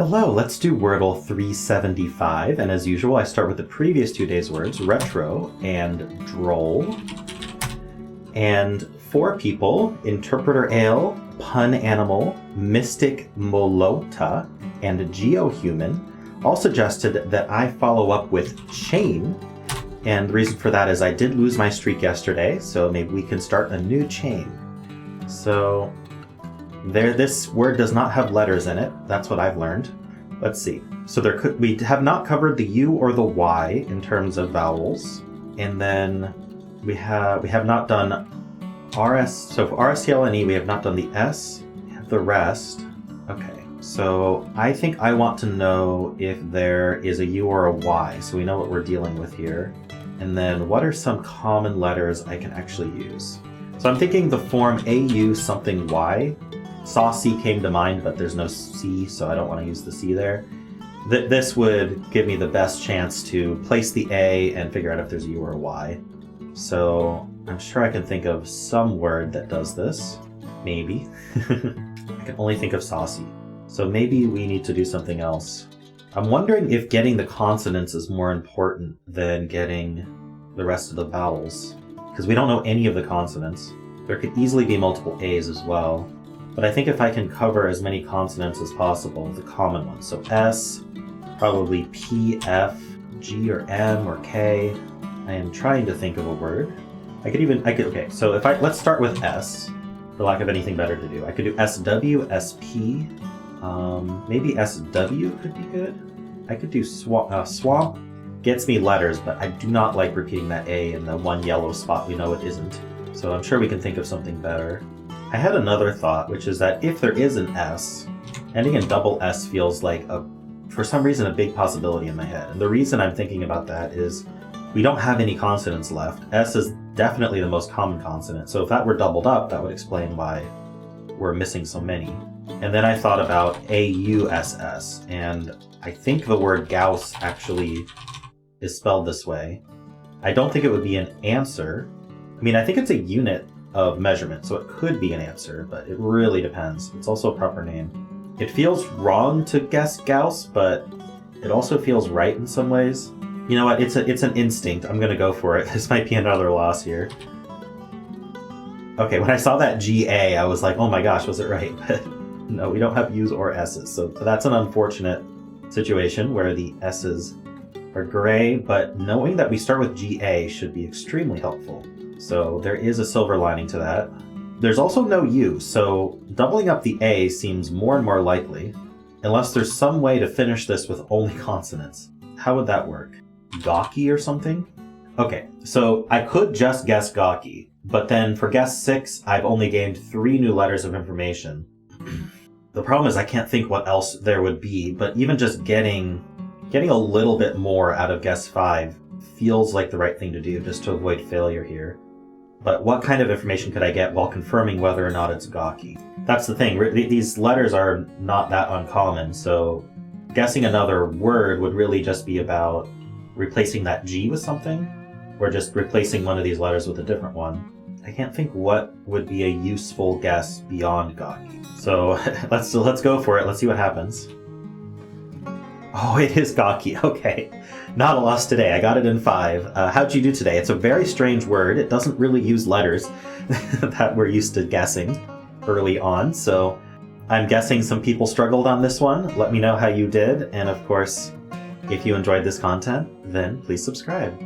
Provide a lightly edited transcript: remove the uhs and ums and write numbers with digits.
Hello, let's do Wordle 375, and as usual I start with the previous 2 days' words, retro and droll. And 4 people, interpreter ale, pun animal, mystic molota, and geohuman, all suggested that I follow up with chain, and the reason for that is I did lose my streak yesterday, so maybe we can start a new chain. So this word does not have letters in it. That's what I've learned. Let's see. So we have not covered the U or the Y in terms of vowels, and then we have not done RS. So for RSTL and E, we have not done the S. We have the rest. Okay. So I think I want to know if there is a U or a Y, so we know what we're dealing with here. And then what are some common letters I can actually use? So I'm thinking the form AU something Y. Saucy came to mind, but there's no C, so I don't want to use the C there. This would give me the best chance to place the A and figure out if there's a U or a Y. So I'm sure I can think of some word that does this. Maybe. I can only think of saucy. So maybe we need to do something else. I'm wondering if getting the consonants is more important than getting the rest of the vowels, because we don't know any of the consonants. There could easily be multiple A's as well. But I think if I can cover as many consonants as possible, the common ones. So S, probably P, F, G or M or K. I am trying to think of a word. Okay, so let's start with S, for lack of anything better to do. I could do SW, SP, maybe SW could be good. I could do swamp, gets me letters, but I do not like repeating that A in the one yellow spot we know it isn't. So I'm sure we can think of something better. I had another thought, which is that if there is an S, ending in double S feels like, for some reason, a big possibility in my head. And the reason I'm thinking about that is we don't have any consonants left. S is definitely the most common consonant. So if that were doubled up, that would explain why we're missing so many. And then I thought about AUSS, and I think the word Gauss actually is spelled this way. I don't think it would be an answer. I mean, I think it's a unit of measurement, so it could be an answer, but it really depends. It's also a proper name. It feels wrong to guess Gauss, but it also feels right in some ways. You know what? It's an instinct. I'm gonna go for it. This might be another loss here. Okay, when I saw that GA, I was like, oh my gosh, was it right? But no, we don't have U's or S's, so that's an unfortunate situation where the S's are gray, but knowing that we start with GA should be extremely helpful. So there is a silver lining to that. There's also no U, so doubling up the A seems more and more likely, unless there's some way to finish this with only consonants. How would that work? Gawky or something? Okay, so I could just guess gawky, but then for guess 6, I've only gained 3 new letters of information. The problem is I can't think what else there would be, but even just getting a little bit more out of guess 5 feels like the right thing to do just to avoid failure here. But what kind of information could I get while confirming whether or not it's gawky? That's the thing. These letters are not that uncommon, so guessing another word would really just be about replacing that G with something, or just replacing one of these letters with a different one. I can't think what would be a useful guess beyond gawky. So let's go for it. Let's see what happens. Oh, it is gawky. Okay. Not a loss today. I got it in 5. How'd you do today? It's a very strange word. It doesn't really use letters that we're used to guessing early on. So I'm guessing some people struggled on this one. Let me know how you did. And of course, if you enjoyed this content, then please subscribe.